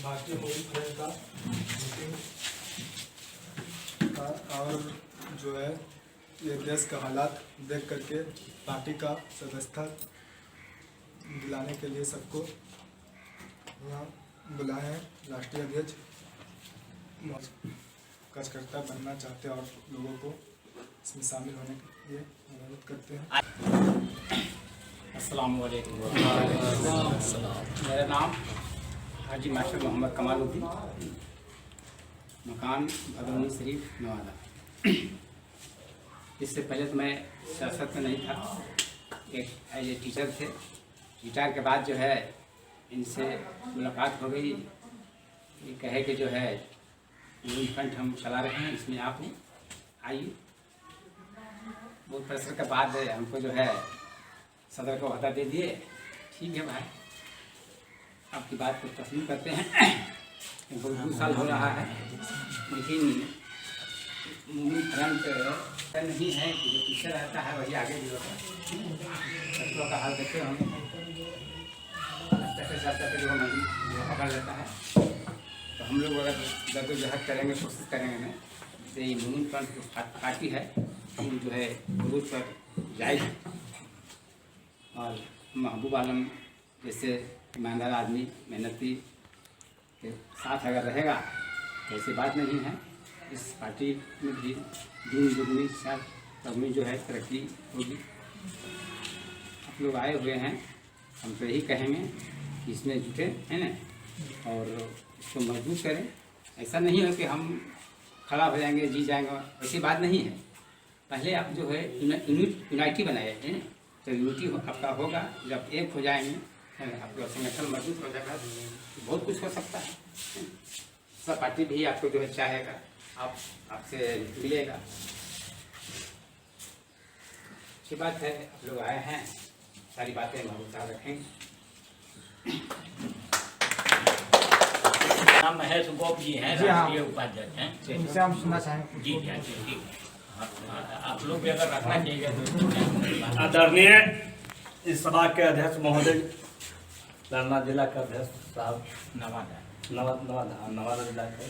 भारतीय moving front का meeting का और जो है ये देश का हालात देख करके पार्टी का सदस्यता दिलाने के लिए सबको यहाँ बुलाए हैं। राष्ट्रीय अध्यक्ष कार्यकर्ता बनना चाहते हैं और लोगों को इसमें शामिल होने के लिए अनुरोध करते हैं। अस्सलाम वालेकुम। मेरा नाम हाजी मास्टर मोहम्मद कमालुद्दीन, मकान भदौनी शरीफ नवादा। इससे पहले तो मैं सियासत में नहीं था, एक एज ए टीचर थे। रिटायर के बाद जो है इनसे मुलाकात हो गई। ये कहे कि जो है मूविंग फ्रंट हम चला रहे हैं, इसमें आप आइए। बहुत प्रेशर के बाद हमको जो है सदर को अहदा दे दिए। ठीक है भाई, आपकी बात को तस्लीम करते हैं। बहुत 2 साल हो रहा है, लेकिन मूविंग फ्रंट नहीं है कि जो पीछे रहता है वही आगे भी होता है। शत्रुओं का हाल देखते होंगे, चलते जो मंदिर पकड़ लेता है। तो हम लोग अगर जद्दोजहद करेंगे, कोशिश करेंगे ना, तो ये मूविंग फ्रंट पार्टी है जो है गुरूज पर जाएगी। और महबूब आलम जैसे ईमानदार आदमी, मेहनती के साथ अगर रहेगा तो ऐसी बात नहीं है। इस पार्टी में भी दिन दुगनी साथ तगनी जो है तरक्की होगी। आप लोग आए हुए हैं, हम तो यही कहेंगे कि इसमें जुटे हैं ना, और इसको मजबूत करें। ऐसा नहीं है कि हम खड़ा हो जाएंगे, जी जाएंगे, ऐसी बात नहीं है। पहले आप जो है यूनाइटी बनाए हैं, तो यूनिटी आपका होगा। जब एक हो जाएंगे, आपका संगठन मजबूत हो जाएगा, तो बहुत कुछ हो सकता है। सब पार्टी भी आपको जो है चाहेगा, आपसे मिलेगा। अच्छी बात है, आप लोग आए हैं, सारी बातें हम साथ रखेंगे। नाम महेश गोप जी हैं, राष्ट्रीय उपाध्यक्ष हैं। इनसे हम सुनना चाहेंगे। जी जी, आप लोग भी अगर रखना चाहिए तो। आदरणीय इस सभा के अध्यक्ष महोदय, लरना जिला के अध्यक्ष साहब, नवादा जिला के,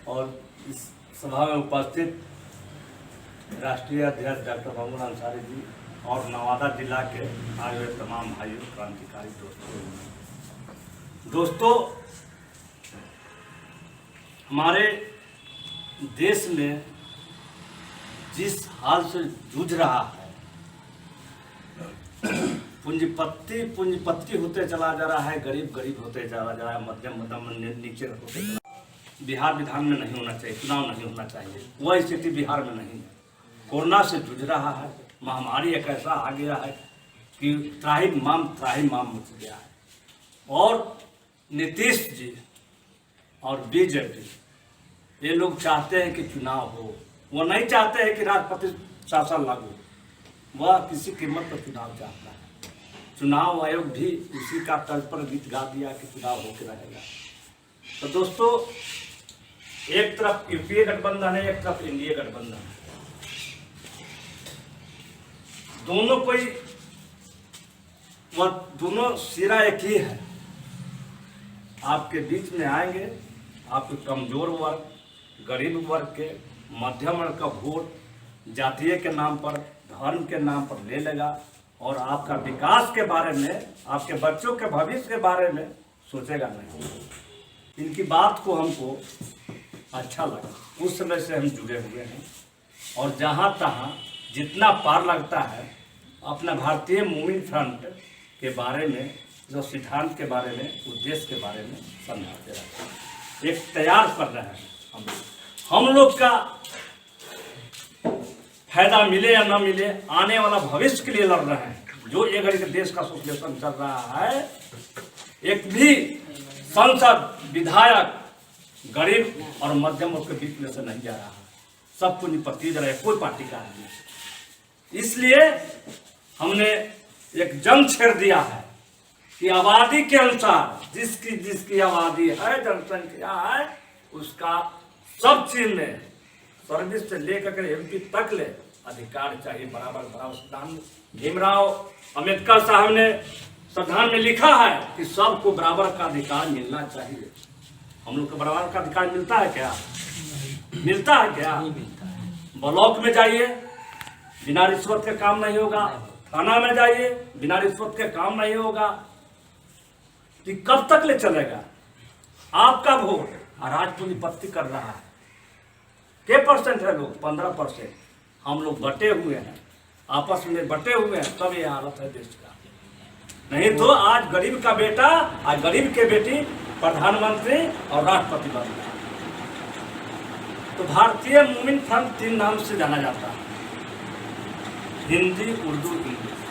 और इस सभा में उपस्थित राष्ट्रीय अध्यक्ष डॉक्टर महमूद अंसारी जी और नवादा जिला के आए हुए तमाम भाइयों, क्रांतिकारी दोस्तों, हमारे देश में जिस हाल से जूझ रहा है, पूंजीपति होते चला जा रहा है, गरीब होते चला जा रहा है, मध्यम नीचे होते चला। बिहार विधान में नहीं होना चाहिए, चुनाव नहीं होना चाहिए, वह स्थिति बिहार में नहीं है। कोरोना से जूझ रहा है, महामारी एक ऐसा आ गया है कि त्राहिमाम मच गया है। और नीतीश जी और बीजेपी, ये लोग चाहते हैं कि चुनाव हो, वो नहीं चाहते हैं कि राष्ट्रपति शासन लागू, वह किसी कीमत पर चुनाव चाहता है। चुनाव आयोग भी उसी का तर्ज पर गीत गा दिया कि चुनाव होकर रहेगा। तो दोस्तों, एक तरफ यूपीए गठबंधन है, एक तरफ एनडीए गठबंधन है। दोनों सिरा एक ही है। आपके बीच में आएंगे, आपके कमजोर वर्ग, गरीब वर्ग के, मध्यम वर्ग का वोट जातीय के नाम पर, धर्म के नाम पर ले लेगा, और आपका विकास के बारे में, आपके बच्चों के भविष्य के बारे में सोचेगा नहीं। इनकी बात को हमको अच्छा लगा, उस समय से हम जुड़े हुए हैं। और जहाँ तहाँ जितना पार लगता है, अपना भारतीय मूविंग फ्रंट के बारे में, जो सिद्धांत के बारे में, उद्देश्य के बारे में समझाते रहते हैं। एक तैयार कर रहे हैं हम लोग का फायदा मिले या ना मिले, आने वाला भविष्य के लिए लड़ रहे हैं। जो ये गरीब देश का सोशलिज्म चल रहा है, एक भी सांसद, विधायक गरीब और मध्यम वर्ग के बीच में से नहीं जा रहा है। सब पूंजीपति जा रहा है, कोई पार्टी का नहीं। इसलिए हमने एक जंग छेड़ दिया है कि आबादी के अनुसार जिसकी आबादी है, जनसंख्या है, उसका सब चीज में, सर्विस से लेकर एमपी तक ले अधिकार चाहिए, बराबर स्थान। भीमराव अम्बेडकर साहब ने संविधान में लिखा है कि सबको बराबर का अधिकार मिलना चाहिए। हम लोग को बराबर का अधिकार मिलता है क्या? मिलता है क्या? ब्लॉक में जाइए, बिना रिश्वत के काम नहीं होगा। थाना में जाइए, बिना रिश्वत के काम नहीं होगा। कि कब तक ले चलेगा? आपका वोट अराज पूंजीपति कर रहा है। के परसेंट है लोग? 15%। हम लोग बटे हुए हैं, आपस में बटे हुए हैं, तब ये हालत है देश का। नहीं तो आज गरीब का बेटा, आज गरीब के बेटी प्रधानमंत्री और राष्ट्रपति बन गया। तो भारतीय मूमिन फ्रंट 3 नाम से जाना जाता है, हिंदी, उर्दू, इंग्लिश।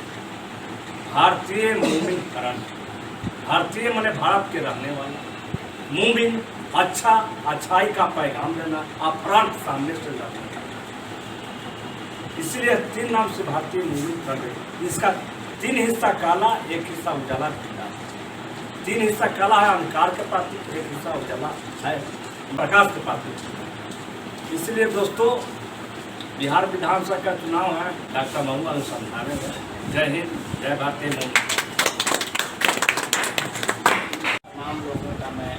भारतीय मूमिन फ्रंट, भारतीय माने भारत के रहने वाला, मूमिन अच्छा, अच्छाई का पैगाम देना, और फ्रंट सामने से लड़ना। इसलिए 3 नाम से भारतीय मूमिन फ्रंट। इसका 3 हिस्सा काला, 1 हिस्सा उजाला दिखता है। 3 हिस्सा काला है अंधकार के प्रतीक, 1 हिस्सा उजाला है प्रकाश के प्रतीक। इसलिए दोस्तों, बिहार विधानसभा का चुनाव है, डॉक्टर महुआ अनुसंधान है। जय हिंद, जय भारतीय मूमिन। तमाम लोगों का मैं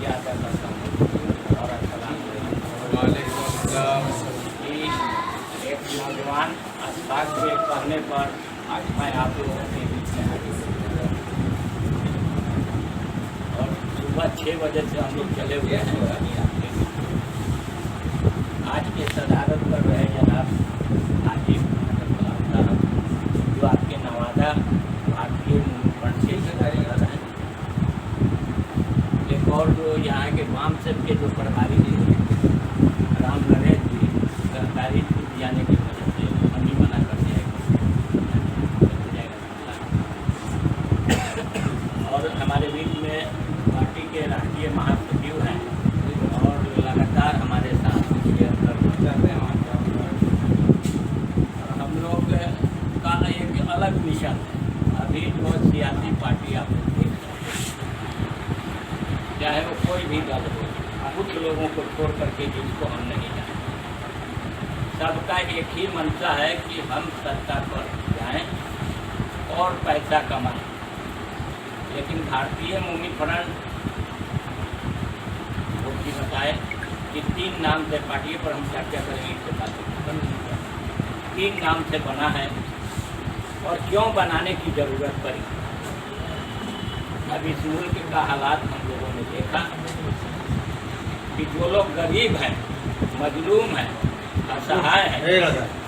याद करता हूँ और सलाम कि एक नौजवान अस्ताक के कहने पर आज मैं आप लोगों के बीच में हाजिर और सुबह 6 बजे से हम लोग चले हुए हैं। आज के सदारत कर रहे जनाब हाजी साहब, जो आपके नवादा भारतीय मूमिन फ्रंट से कर रहे हैं। एक और जो यहाँ के वाम सेब के जो प्रभारी जी राम नरेश जी, सरकारी छूट जाने की वजह से मंडी मना कर दिया और हमारे बीच में पार्टी के राष्ट्रीय महासचिव हैं और लगातार हमारे साथ शेयर कर रहे हैं। हम लोग का एक अलग मिशन है। अभी जो सियासी पार्टी आप देख रहे हैं, चाहे वो कोई भी दल हो, कुछ लोगों को छोड़ करके जिसको हम नहीं जानते, सबका एक ही मंशा है कि हम सत्ता पर जाएं और पैसा कमाएं। लेकिन भारतीय मूमिन फ्रंट वो भी बताए कि 3 नाम से पार्टी पर हम क्या क्या करेंगे, इसके बाद 3 नाम से बना है और क्यों बनाने की ज़रूरत पड़ी। अब इस मुल्क का हालात हम लोगों ने देखा कि जो लोग गरीब हैं, मजलूम हैं, असहाय हैं,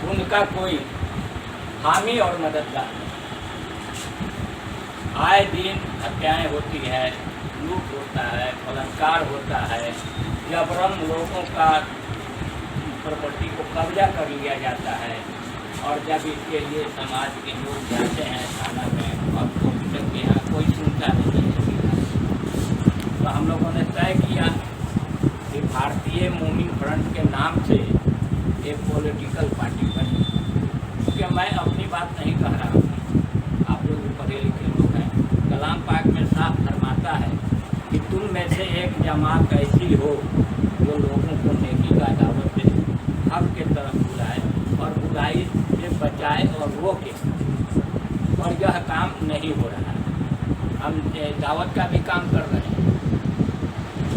उनका कोई हामी और मददगार नहीं। आए दिन हत्याएं होती है, लूट होता है, बलात्कार होता है, जबरन लोगों का प्रॉपर्टी को कब्जा कर लिया जाता है। और जब इसके लिए समाज के लोग जाते हैं थाना में और पुलिस के यहाँ कोई सुनता नहीं है, तो हम लोगों ने तय किया कि भारतीय मूमिन फ्रंट के नाम से एक पॉलिटिकल पार्टी बनी। क्योंकि मैं अपनी बात नहीं कह रहा हूँ, आप लोग पढ़े लिखे लोग हैं। कलाम पाक में साफ फरमाता है कि तुम में से एक जमात ऐसी हो जो लोगों को नेकी का दावत दे, हक के तरफ बुलाए और बुराई से बचाए और रोके। और यह काम नहीं हो रहा है। हम दावत का भी काम कर रहे हैं,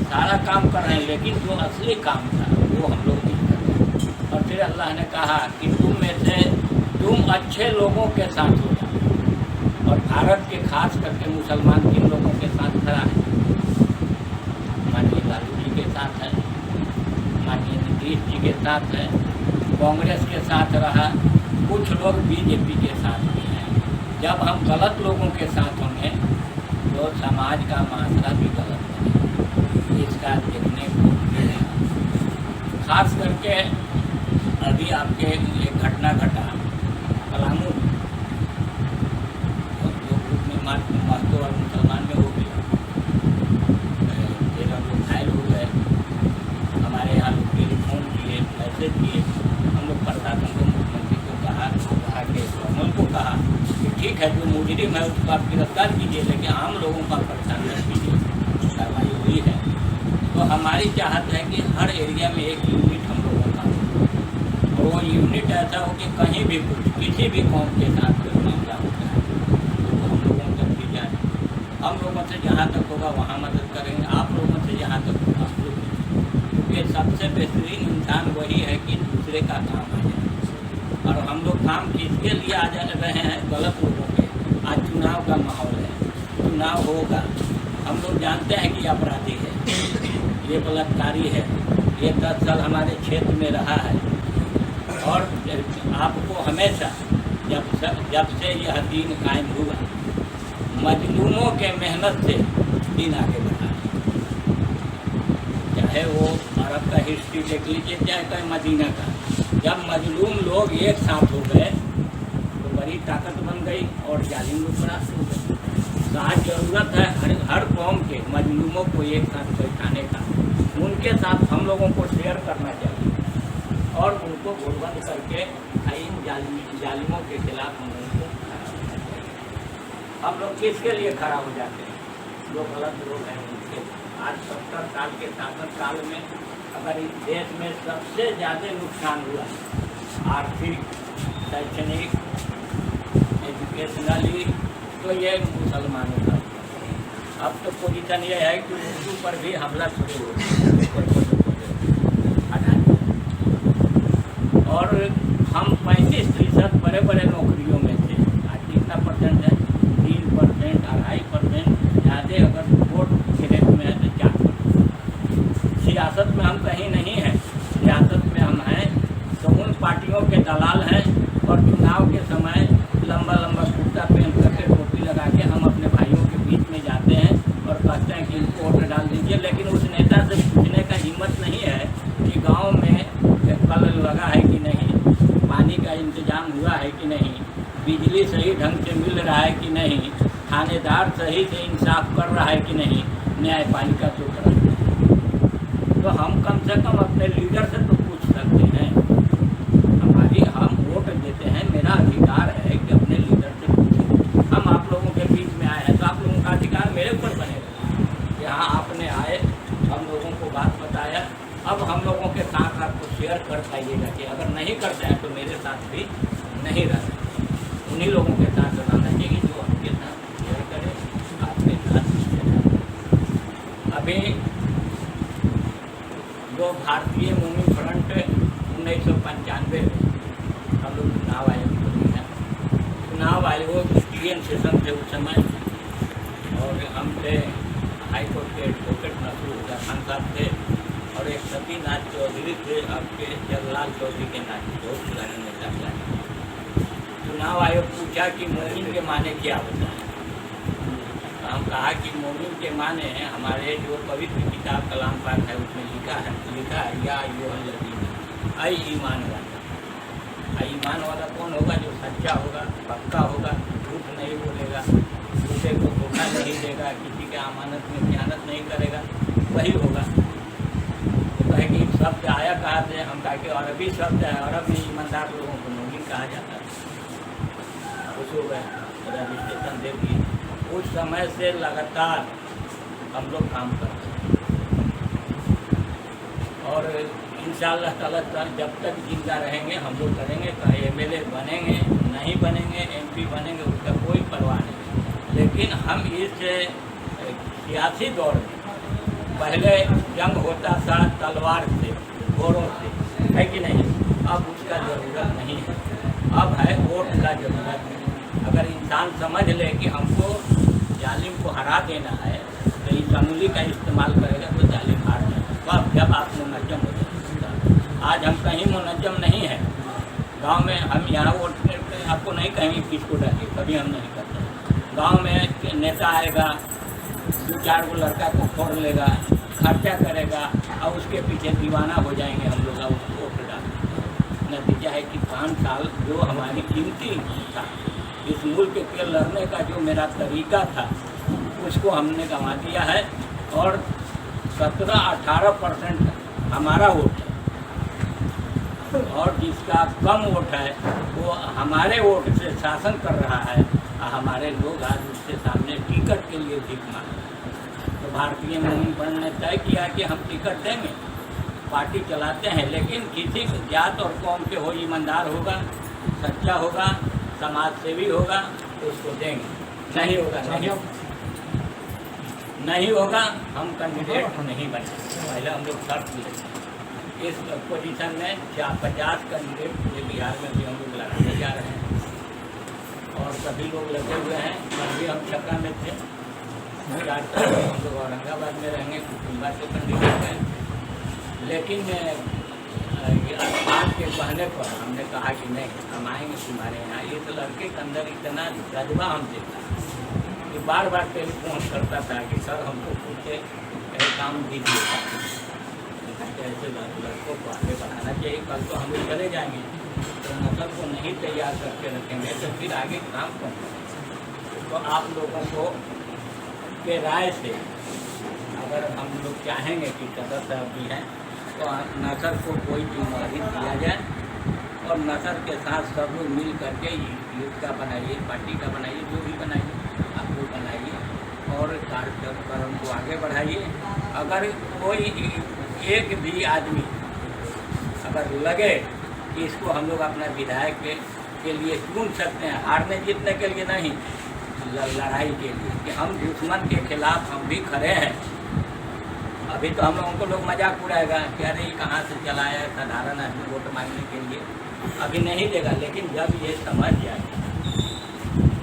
सारा काम कर रहे हैं, लेकिन जो असली काम था वो हम लोग नहीं कर रहे हैं। और फिर अल्लाह ने कहा कि तुम अच्छे लोगों के साथ हो जाओ। और भारत के खास करके मुसलमान किन लोगों के साथ खड़ा है? माननीय लालू जी के साथ है, माननीय नीतीश जी के साथ है, कांग्रेस के साथ रहा, कुछ लोग बीजेपी के साथ भी हैं। जब हम गलत लोगों के साथ होंगे तो समाज का माशरा भी गलत बनेगा। इसका देखने को मिलेगा। खास करके अभी आपके एक घटना घटा पलामू, जो ग्रुप में महतो और मुसलमान में हो गया, 13 लोग घायल हो गए। हमारे यहाँ लोग टेलीफोन किए, मैसेज किए, हम लोग प्रशासन को, मुख्यमंत्री को कहा कि गवर्नर को कहा कि ठीक है जो मुजरिम है उसको आप गिरफ्तार कीजिए, लेकिन आम लोगों का परेशान न कीजिए। कार्रवाई हुई है। तो हमारी चाहत है कि हर एरिया में एक यूनिट हम लोगों का हो, और वो यूनिट ऐसा हो कि कहीं भी कुछ किसी भी कौम के साथ कोई मामला होता है तो हम लोगों तक भी हम लोगों से जहाँ तक होगा वहाँ मदद करेंगे, आप लोगों से जहाँ तक होगा आप लोग, क्योंकि सबसे बेहतरीन इंसान वही है कि दूसरे का काम आ जाए। और हम लोग काम किसके लिए आ जा रहे हैं? गलत लोगों के। आज चुनाव का माहौल है, चुनाव होगा, हम लोग जानते हैं कि अपराधी है, ये बलात्कारी है, ये 10 साल हमारे क्षेत्र में रहा है। और आपको हमेशा जब से यह दिन कायम हुआ, मजलूमों के मेहनत से दिन आगे बढ़ा है। चाहे वो अरब का हिस्ट्री देख लीजिए, चाहे कोई मदीना का, जब मजलूम लोग एक साथ हो गए तो बड़ी ताकत बन गई और जालिम लोग बड़ा हो गए। तो आज जरूरत है हर कौम के मजलूमों को एक साथ बैठाने का, उनके साथ हम लोगों को शेयर करना चाहिए और उनको गुणबंद करके इन जालिमों के खिलाफ हम लोगों को खड़ा होना चाहिए। हम लोग किसके लिए खड़ा हो जाते हैं? जो गलत लोग हैं उनके। आज 70 साल के शासन काल में अगर इस देश में सबसे ज़्यादा नुकसान हुआ आर्थिक, शैक्षणिक, एजुकेशनली, तो ये मुसलमानों का। अब तो पोजीशन ये है कि उर्दू पर भी हमला शुरू हो गया और हम 35% बड़े बड़े नौकरियों में थे, आज कितना परसेंट है? 3%, 2.5%, ज़्यादा अगर वोट गिरे में है तो 4%। सियासत में हम कहीं नहीं हैं, सियासत में हम हैं तो उन पार्टियों के दलाल हैं और चुनाव के समय लंबा लंबा कुर्ता पहन करके टोपी लगा के हम अपने भाइयों के बीच में जाते हैं और कहते हैं कि इनको वोट डाल दीजिए। लेकिन उस नेता से पूछने का हिम्मत नहीं है कि गांव में कल लगा है कि नहीं, पानी का इंतजाम हुआ है कि नहीं, बिजली सही ढंग से मिल रहा है कि नहीं, थानेदार सही से इंसाफ कर रहा है कि नहीं, न्यायपालिका तो कर रही है। तो हम कम से कम अपने लीडर से तो पूछ सकते हैं। हम वोट देते हैं, मेरा अधिकार है कि अपने लीडर से पूछें। हम आप लोगों के बीच में आए हैं तो आप लोगों का अधिकार मेरे ऊपर बनेगा। यहाँ आपने आए, हम लोगों को बात बताया, अब हम लोगों के साथ आपको शेयर कर पाइएगा कि अगर नहीं करते हैं तो मेरे साथ भी नहीं रहना, उन्हीं लोगों के साथ रहना चाहिए जो आपके साथ शेयर करें, आपके साथ शेयर। अभी जो भारतीय मूवमेंट फ्रंट 1995 में हम लोग चुनाव आयोग को दिया, चुनाव आयोग TN सेशन थे उस समय और हम थे हाईकोर्ट के एडवोकेट नसरुल हुदा खान साहब थे और एक सतीनाथ चौधरी थे, आपके जगलाल चौधरी के नाम बहुत पुराने नेता थे। चुनाव आयोग पूछा कि मोमिन के माने क्या होता है? तो हम कहा कि मोमिन के माने हमारे जो पवित्र किताब कलाम पाक है उसमें लिखा है या अय्युहल्लज़ीना, ऐ ईमान वाला। ईमान वाला कौन होगा? जो सच्चा होगा, पक्का होगा, झूठ नहीं बोलेगा, दूसरे को धोखा नहीं देगा, किसी के अमानत में खयानत नहीं करेगा, वही होगा। तो कहे कि शब्द आया कहाँ से? हम कहा कि अरबी शब्द है, अरब में ईमानदार लोगों को मोमिन कहा जाता है। खुश हो गए, रजिस्ट्रेशन दे दिए। उस समय से लगातार हम लोग काम करते हैं और इंशाअल्लाह ताला जब तक जिंदा रहेंगे हम लोग करेंगे। चाहे MLA बनेंगे, नहीं बनेंगे, MP बनेंगे, उसका कोई परवाह नहीं। लेकिन हम इस सियासी दौर में पहले जंग होता था तलवार से, घोड़ों से, है कि नहीं? अब उसका ज़रूरत नहीं है, अब है वोट का ज़रूरत है। अगर इंसान समझ ले कि हमको जालिम को हरा देना है तो इस अमली का इस्तेमाल करेगा तो जालिम हार जाएगा। अब जब आप मुनज्जम हो जाए, आज हम कहीं मुनज्जम नहीं है। गांव में हम यहाँ वोट आपको नहीं कहेंगे किसको डालिए, कभी हम नहीं करते। गांव में नेता आएगा, 2-4 को लड़का को फोड़ लेगा, खर्चा करेगा और उसके पीछे दीवाना हो जाएंगे हम लोग, उसको वोट डालेंगे। नतीजा है कि 5 साल जो हमारी कीमती था, इस मुल्क के लड़ने का जो मेरा तरीका था, उसको हमने गंवा दिया है और 17-18% हमारा वोट है और जिसका कम वोट है वो हमारे वोट से शासन कर रहा है और हमारे लोग आज उसके सामने टिकट के लिए भीख मांग रहे हैं। तो भारतीय मूवमेंट फ्रंट ने तय किया कि हम टिकट देंगे, पार्टी चलाते हैं, लेकिन किसी जात और कौम के हो, ईमानदार होगा, सच्चा होगा, समाज सेवी होगा तो उसको देंगे, नहीं होगा नहीं। नहीं होगा हम कैंडिडेट नहीं बनेंगे। पहले हम लोग शर्त लेते हैं। इस पोजीशन में 50 कैंडिडेट पूरे बिहार में भी हम लोग लगाने जा रहे हैं और सभी लोग लगे हुए हैं। कल भी हम छपरा में थे, 4 तारीख हम लोग औरंगाबाद में रहेंगे, कुटुम्बा से कैंडिडेट हैं। लेकिन आज के कहने पर हमने कहा कि नहीं, हम आएंगे तुम्हारे यहाँ। इस लड़के के अंदर इतना जज्बा हम देखा कि बार बार टेलीफोन करता था कि सर हमको कुछ काम दीजिए, ऐसे लड़कों को आगे बढ़ाना चाहिए। कल तो हम लोग चले जाएंगे तो नस्ल को नहीं तैयार करके रखेंगे तो फिर आगे काम कौन करें। तो आप लोगों को के राय से अगर हम लोग चाहेंगे कि सदर साहब भी हैं तो नस्ल को कोई जिम्मेदारी दिया जाए और नस्ल के साथ सब लोग मिल करके यूथ का बनाइए, पार्टी का बनाइए, जो भी बनाइए आप लोग बनाइए और कार्यक्रम को आगे बढ़ाइए। अगर कोई एक भी आदमी अगर लगे कि इसको हम लोग अपना विधायक के लिए चुन सकते हैं, हारने जीतने के लिए नहीं, लड़ाई के लिए कि हम दुश्मन के खिलाफ हम भी खड़े हैं। अभी तो हम लोगों को लोग मजाक उड़ाएगा कि अरे ये कहाँ से चला है साधारण आदमी वोट मांगने के लिए, अभी नहीं देगा। लेकिन जब ये समझ जाएगा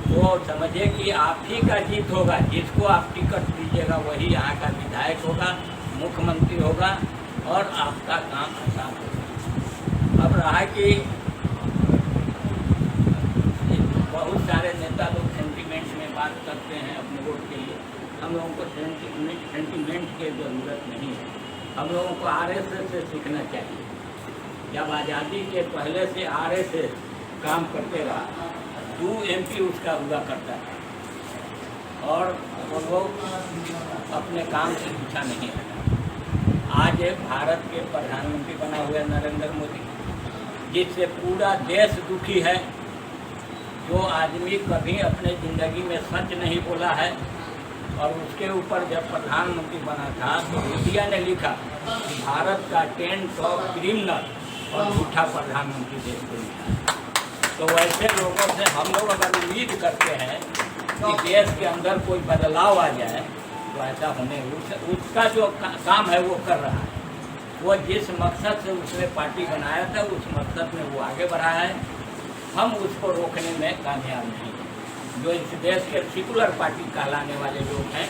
तो समझिए कि आप ही का जीत होगा। जिसको आप टिकट दीजिएगा वही यहाँ का विधायक होगा, मुख्यमंत्री होगा और आपका काम आसान होगा। अब रहा कि बहुत सारे नेता लोग सेंटिमेंट में बात करते हैं अपने वोट के लिए। हम लोगों को सेंटिमेंट की ज़रूरत नहीं है। हम लोगों को आरएसएस से सीखना चाहिए। जब आज़ादी के पहले से आरएसएस काम करते रहा, 2 MP उसका हुआ करता था और वो लोग अपने काम से पीछा नहीं हटा। आज भारत के प्रधानमंत्री बना हुआ नरेंद्र मोदी, जिससे पूरा देश दुखी है। जो आदमी कभी अपने ज़िंदगी में सच नहीं बोला है और उसके ऊपर जब प्रधानमंत्री बना था तो मीडिया ने लिखा कि भारत का 10 टॉप क्रिमिनल और झूठा प्रधानमंत्री देश को लिखा। तो वैसे लोगों से हम लोग अगर उम्मीद करते हैं कि देश के अंदर कोई बदलाव आ जाए तो ऐसा होने उसका जो काम है वो कर रहा है। वो जिस मकसद से उसने पार्टी बनाया था उस मकसद में वो आगे बढ़ा है। हम उसको रोकने में कामयाब नहीं हैं। जो इस देश के सेकुलर पार्टी कहलाने वाले लोग हैं,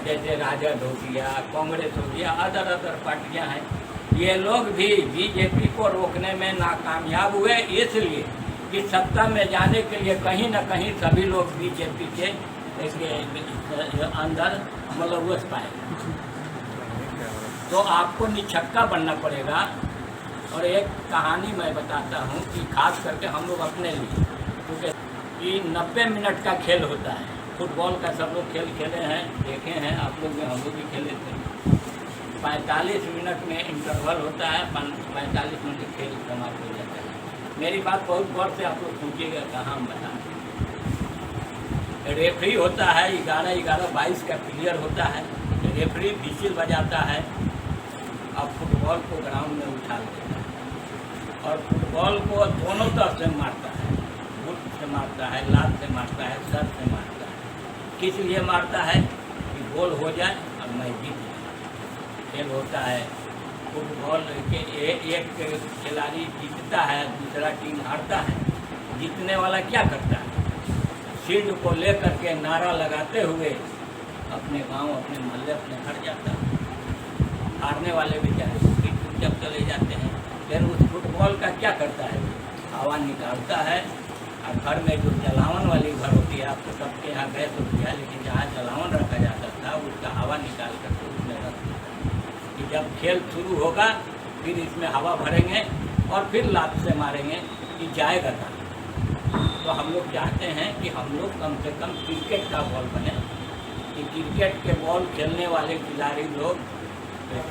जैसे राजद हो गया, कांग्रेस हो गया, अदर पार्टियां हैं, ये लोग भी बीजेपी को रोकने में नाकामयाब हुए, इसलिए कि सत्ता में जाने के लिए कहीं ना कहीं सभी लोग बीजेपी के अंदर मुलव्वस पाए। तो आपको निछक्का बनना पड़ेगा। और एक कहानी मैं बताता हूँ कि खास करके हम लोग अपने लिए, क्योंकि 90 मिनट का खेल होता है। फुटबॉल का सब लोग खेल खेले हैं, देखे हैं आप लोग भी, हम लोग भी खेले थे। 45 मिनट में इंटरवल होता है, 45 मिनट खेल समाप्त हो जाता है। मेरी बात बहुत गौर से आप लोग पूछिएगा, कहाँ हम बताएं। रेफरी होता है, 11-11-22 का प्लेयर होता है। रेफरी विसिल बजाता है, अब फुटबॉल को ग्राउंड में उठा देता है और फुटबॉल को दोनों तरफ से मारता है, बुट से मारता है, लात से मारता है, सर से मारता है। किस लिए मारता है? कि गोल हो जाए और मैं जीत जाए। खेल होता है फुटबॉल के, एक खिलाड़ी जीतता है, दूसरा टीम हारता है। जीतने वाला क्या करता है? शील्ड को लेकर के नारा लगाते हुए अपने गांव, अपने मोहल्ले, अपने घर जाता है। हारने वाले बेचारे चुपचाप चले जाते हैं। लेकिन उस फुटबॉल का क्या करता है? हवा निकालता है और घर में जो जलावन वाली घर होती है, आपको सबके यहाँ गैस होती है, लेकिन जहाँ जलावन रखा जाता था उसका हवा निकाल करके उसमें रख देता है कि जब खेल शुरू होगा फिर इसमें हवा भरेंगे और फिर लात से मारेंगे कि जाएगा था। तो हम लोग चाहते हैं कि हम लोग कम से कम क्रिकेट का बॉल बने, कि क्रिकेट के बॉल खेलने वाले खिलाड़ी लोग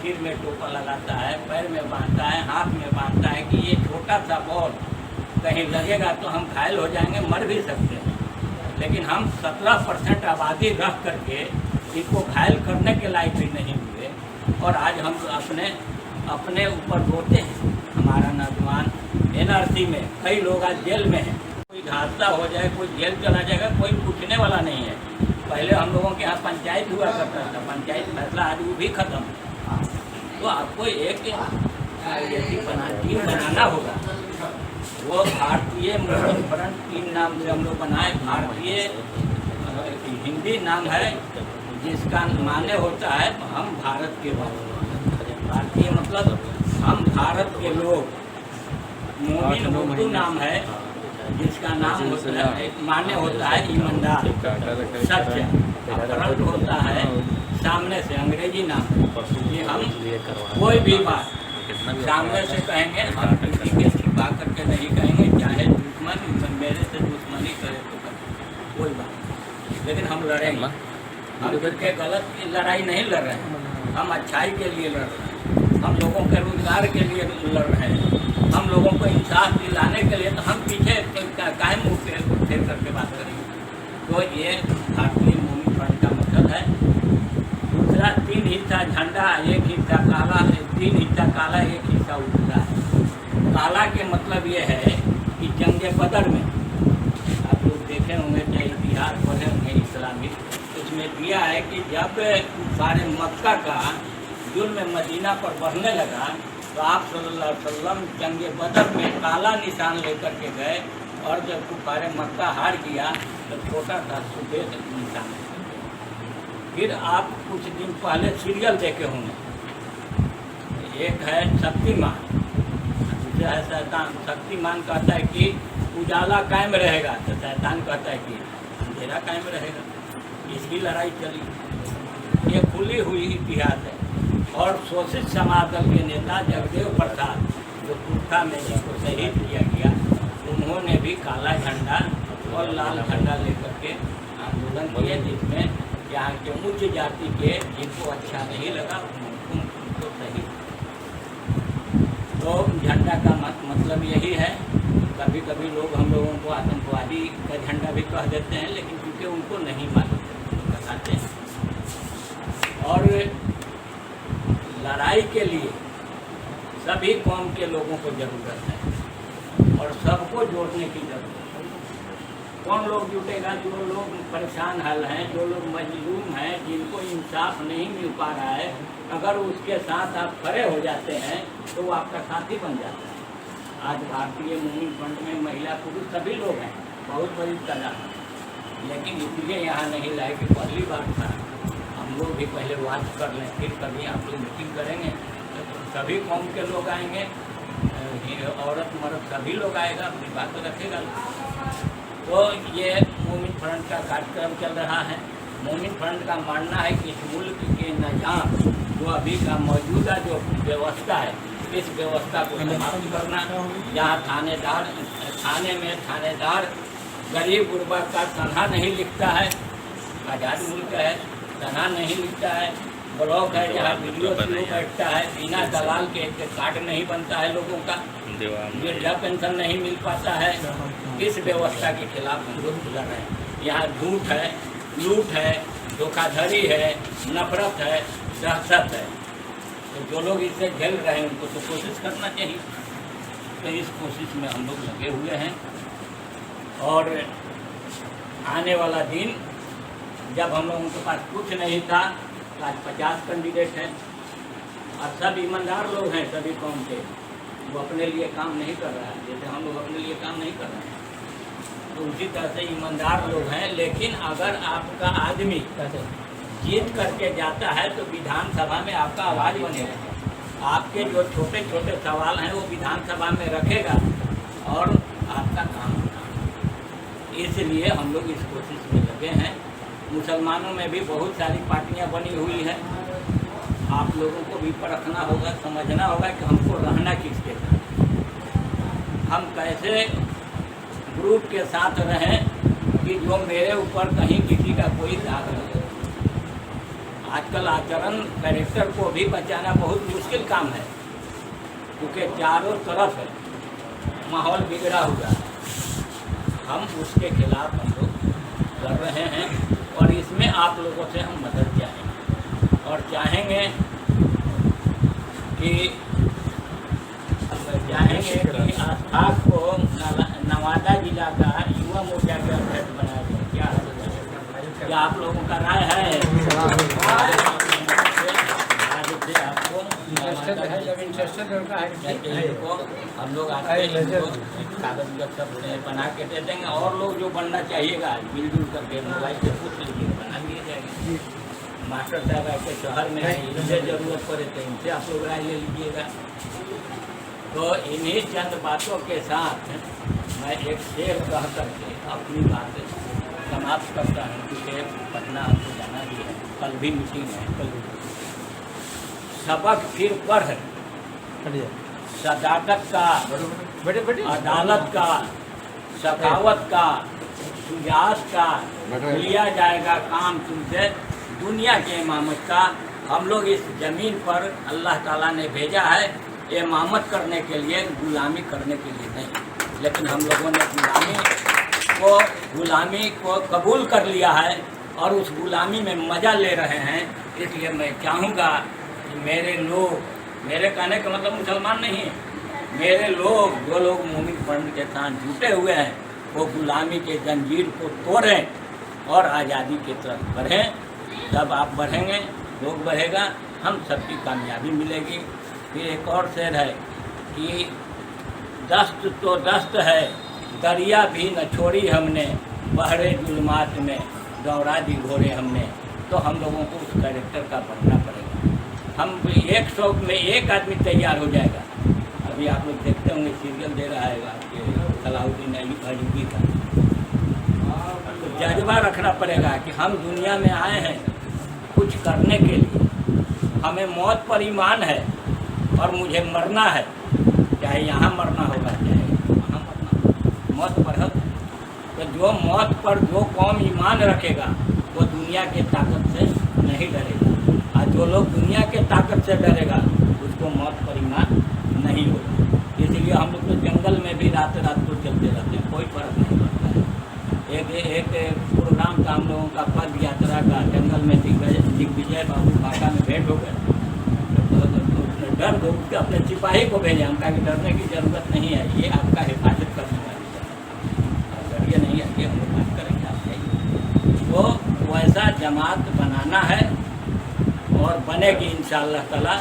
सिर में टोपा लगाता है, पैर में बांधता है, हाथ में बांधता है कि ये छोटा सा बॉल कहीं लगेगा तो हम घायल हो जाएंगे, मर भी सकते हैं। लेकिन हम 17% आबादी रख करके इनको घायल करने के लायक भी नहीं हुए और आज हम अपने ऊपर रोते हैं। हमारा नौजवान NRC में कई लोग आज जेल में हैं। कोई हादसा हो जाए, कोई जेल चला जाएगा, कोई पूछने वाला नहीं है। पहले हम लोगों के यहाँ पंचायत हुआ करता था, पंचायत फैसला आज वो भी खत्म है। तो आपको एक टीम बनाना होगा। वो भारतीय मुस्लिम फ्रंट टीम नाम से हम लोग बनाए। भारतीय हिंदी नाम है जिसका माने होता है हम भारत के वासी। भारतीय मतलब हम भारत के लोग। मोमिन उर्दू नाम है जिसका नाम होता है माने होता है ईमानदार, सच्चा। फ्रंट होता है सामने से, अंग्रेजी नाम कि हम कोई भी बात सामने से कहेंगे, हम किसी के छिपा करके नहीं कहेंगे, चाहे दुश्मन मेरे से दुश्मनी करे तो करे, कोई बात नहीं। लेकिन हम लड़ेंगे। हम के गलत की लड़ाई नहीं लड़ रहे हैं, हम अच्छाई के लिए लड़ रहे हैं, हम लोगों के रोजगार के लिए लड़ रहे हैं, हम लोगों को इंसाफ दिलाने के लिए। तो हम पीछे काहे मुँह फेर करके बात करेंगे। तो ये भारतीय मोमिन फ्रंट का मतलब है। दूसरा 3 हिस्सा झंडा, 1 हिस्सा काला, 3 हिस्सा काला, 1 हिस्सा उजला है। काला के मतलब ये है कि जंग बदर में आप लोग देखे होंगे, चाहे इतिहास पढ़े होंगे इस्लामी, उसमें दिया है कि जब सारे मक्का का जुल्म मदीना पर बढ़ने लगा तो आप सल्लल्लाहु अलैहि वसल्लम जंग बदर में काला निशान लेकर के गए, और जब कुफारे मक्का हार गया तो छोटा सा सफेद निशान। फिर आप कुछ दिन पहले सीरियल देखे होंगे, एक है शक्तिमान, दूसरा है शैतान। शक्तिमान कहता है कि उजाला कायम रहेगा, तो शैतान कहता है कि अंधेरा कायम रहेगा। इसकी लड़ाई चली, ये खुली हुई इतिहास है। और शोषित समाज दल के नेता जगदेव प्रसाद, जो कुर्था में जिसको शहीद किया गया, उन्होंने भी काला झंडा और लाल झंडा लेकर के आंदोलन किए, जिसमें यहाँ के उच्च जाति के जिनको अच्छा नहीं लगा उनको शहीद। तो झंडा का मतलब यही है। कभी कभी लोग हम लोगों को आतंकवादी का झंडा भी कह देते हैं, लेकिन क्योंकि उनको नहीं मालूम बताते हैं। और लड़ाई के लिए सभी कौम के लोगों को ज़रूरत है और सबको जोड़ने की ज़रूरत है। कौन लोग जुटेगा? जो लोग परेशान हाल हैं, जो लोग मजलूम हैं, जिनको इंसाफ नहीं मिल पा रहा है, अगर उसके साथ आप खड़े हो जाते हैं तो वो आपका साथी बन जाता है। आज भारतीय मोमिन फ्रंट में महिला पुरुष सभी लोग हैं, बहुत बड़ी तादाद, लेकिन इसलिए यहाँ नहीं लाए कि पहली बार था। हम लोग भी पहले वाच कर लें, फिर कभी आप लोग मीटिंग करेंगे तो सभी कौम के लोग आएंगे, औरत मर्द सभी लोग आएगा, अपनी बात रखेगा। तो ये मोमिन फ्रंट का कार्यक्रम चल रहा है। मोमिन फ्रंट का मानना है कि इस मुल्क के निजाम जो अभी का मौजूदा जो व्यवस्था है, इस व्यवस्था को समाप्त करना। जहाँ थाने में थानेदार गरीब गुरबा का तनहा नहीं लिखता है, आज़ाद मुल्क है, तनहा नहीं लिखता है। ब्लॉक है जहाँ वीडियो बैठता है, बिना दलाल के कार्ड नहीं बनता है लोगों का, वृद्धा पेंशन नहीं मिल पाता है। इस व्यवस्था के खिलाफ हम लोग लड़ रहे हैं। यहाँ झूठ है, लूट है, धोखाधड़ी है, नफरत है, दहशत है। तो जो लोग इससे झेल रहे हैं उनको तो कोशिश करना चाहिए। तो इस कोशिश में हम लोग लगे हुए हैं। और आने वाला दिन जब हम लोगों के पास कुछ नहीं था, आज 50 कैंडिडेट हैं और सब ईमानदार लोग हैं सभी कौम के। वो अपने लिए काम नहीं कर रहा है, जैसे हम लोग अपने लिए काम नहीं कर रहे हैं, तो उसी तरह से ईमानदार लोग हैं। लेकिन अगर आपका आदमी जीत करके जाता है तो विधानसभा में आपका आवाज़ बनेगा। आपके जो छोटे छोटे सवाल हैं वो विधानसभा में रखेगा और आपका काम होगा। इसलिए हम लोग इस कोशिश में लगे हैं। मुसलमानों में भी बहुत सारी पार्टियां बनी हुई हैं। आप लोगों को भी परखना होगा, समझना होगा कि हमको रहना किसके साथ, हम कैसे ग्रुप के साथ रहें कि जो मेरे ऊपर कहीं किसी का कोई दाग लगे। आजकल आचरण कैरेक्टर को भी बचाना बहुत मुश्किल काम है, क्योंकि चारों तरफ है माहौल बिगड़ा हुआ है। हम उसके खिलाफ हम लोग लड़ रहे हैं और इसमें आप लोगों से हम मदद चाहेंगे और चाहेंगे कि आस्था को नवादा जिला का युवा मोर्चा के अध्यक्ष बनाया जाए। क्या आप लोगों का राय है? आज से आपको हम लोग आते हैं, इनको कागज का सब बना के दे देंगे, और लोग जो बनना चाहिएगा मिलजुल करके मोबाइल से पूछ लीजिए, बना दिए जाएंगे। मास्टर साहब आपके शहर में है, इनसे जरूरत पड़े तो इनसे आप लोग राय ले लीजिएगा। तो इन्हीं चंद बातों के साथ मैं एक शेर कह करके अपनी बात समाप्त करता हूँ, क्योंकि पटना हमको जाना भी है, कल भी मीटिंग है। कल सबक फिर पढ़, सदाकत का, अदालत का, सखावत का, सुजात का लिया जाएगा काम तुमसे, दुनिया के इमामत का। हम लोग इस ज़मीन पर अल्लाह ताला ने भेजा है इमामत करने के लिए, गुलामी करने के लिए नहीं। लेकिन हम लोगों ने गुलामी को कबूल कर लिया है और उस गुलामी में मज़ा ले रहे हैं। इसलिए मैं चाहूँगा कि मेरे लोग, मेरे कहने का मतलब मुसलमान नहीं है, मेरे लोग, जो लोग मोमिन फंड के साथ जुटे हुए हैं, वो गुलामी के जंजीर को तोड़ें और आज़ादी की तरफ बढ़ें। जब आप बढ़ेंगे, लोग बढ़ेगा, हम सबकी कामयाबी मिलेगी। फिर एक और शेर है कि दस्त तो दस्त है, दरिया भी न छोड़ी हमने, बहरे जुल्मात में दौड़ा दी घोड़े हमने। तो हम लोगों को उस कैरेक्टर का बनना पड़ेगा। हम 100 में एक आदमी तैयार हो जाएगा। अभी आप लोग देखते होंगे सीरियल दे रहा है आपके सलाउद्दीन अयूबी का। तो जज्बा रखना पड़ेगा कि हम दुनिया में आए हैं कुछ करने के लिए, हमें मौत पर ईमान है और मुझे मरना है, चाहे यहाँ मरना होगा चाहे वहाँ मरना होगा, मौत पर है। तो जो मौत पर जो कौम ईमान रखेगा वो दुनिया के ताकत से नहीं डरेगा, और जो लोग दुनिया के ताकत से डरेगा उसको मौत पर ईमान नहीं होगा। इसलिए हम लोग तो जंगल में भी रात रात को चलते रहते हैं, कोई फर्क नहीं पड़ता है। एक प्रोग्राम था हम लोगों का पद यात्रा का, जंगल में दिग्विजय बाबू बागा में भेंट हो गए। डर दो, अपने सिपाही को भेजे, हम कहा कि डरने की ज़रूरत नहीं है, ये आपका हिफाजत करने वाली है, डरिए नहीं है, ये हम लोग बात करेंगे आपसे। तो वैसा जमात बनाना है और बनेगी इंशाअल्लाह ताला।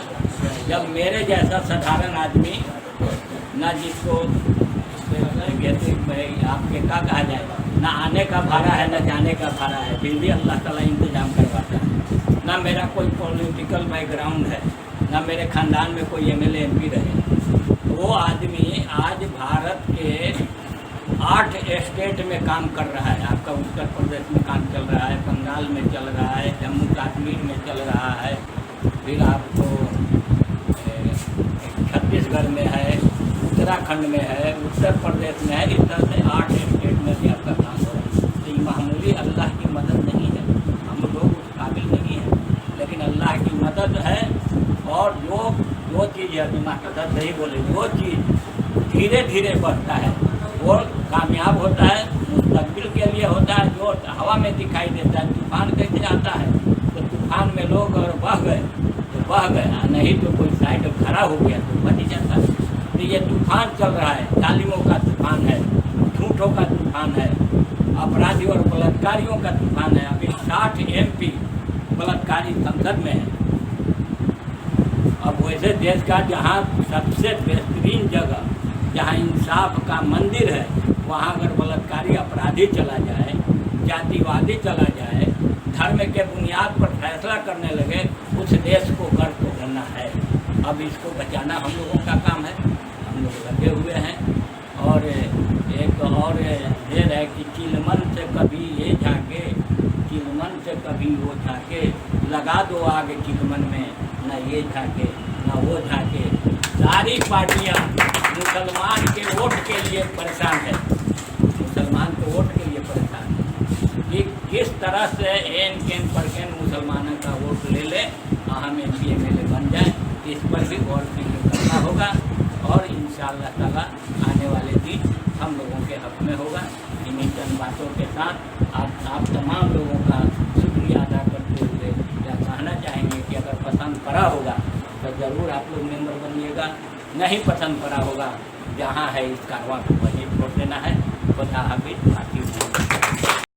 जब मेरे जैसा साधारण आदमी, ना जिसको आपके क्या कहा जाए, ना आने का भाड़ा है ना जाने का भाड़ा है, फिर भी अल्लाह ताला इंतजाम करवाता है। ना मेरा कोई पॉलिटिकल बैकग्राउंड है, ना मेरे ख़ानदान में कोई MLA MP रहे। वो आदमी आज भारत के 8 स्टेट में काम कर रहा है। आपका उत्तर प्रदेश में काम चल रहा है, बंगाल में चल रहा है, जम्मू कश्मीर में चल रहा है, फिर आपको छत्तीसगढ़ में है, उत्तराखंड में है, उत्तर प्रदेश में है। इस तरह से 8 स्टेट में भी आपका काम हो रहा है। तो ये मामूली अल्लाह की मदद नहीं है, हम लोग उस काबिल नहीं हैं, लेकिन अल्लाह की मदद है। और जो चीज़ है, दिमाग का सही बोले, जो चीज़ धीरे धीरे बढ़ता है वो कामयाब होता है, मुस्तकबिल के लिए होता है। जो हवा में दिखाई देता है, तूफान कैसे आता है, तो तूफान में लोग अगर बह गए तो बह गए, नहीं तो कोई साइड खड़ा हो गया तो बच जाता है। तो ये तूफान चल रहा है, जालिमों का तूफान है, झूठों का तूफान है, अपराधियों और बलात्कारियों का तूफान है। अभी 60 MP बलात्कारी संसद में है। अब वैसे देश का जहाँ सबसे बेहतरीन जगह, जहाँ इंसाफ का मंदिर है, वहाँ अगर बलात्कारी अपराधी चला जाए, जातिवादी चला जाए, धर्म के बुनियाद पर फैसला करने लगे, उस देश को गर्व होना है। अब इसको बचाना हम लोगों का काम है, हम लोग लगे हुए हैं। और एक और देर है कि चिलमन से कभी ये झाँके, चिलमन से कभी वो झाँके, लगा दो आग चिलमन में, ना ये झाँके ना वो झाँके। सारी पार्टियाँ मुसलमान के वोट के लिए परेशान है, मुसलमान के वोट के लिए परेशान है कि किस तरह से एन परकेन मुसलमानों का वोट ले ले, हम MP MLA बन जाए। इस पर भी गौर करना होगा और इंशाअल्लाह ताला आने वाले दिन हम लोगों के हक में होगा। इन्हीं चंद बातों के साथ आप तमाम लोगों का शुक्रिया अदा करते हुए या कहना चाहेंगे कि अगर पसंद पड़ा होगा तो ज़रूर आप लोग मेंबर बनिएगा, नहीं पसंद पड़ा होगा, जहाँ है इस कारवां को वहीं छोड़ देना है। खुदा हाफिज़।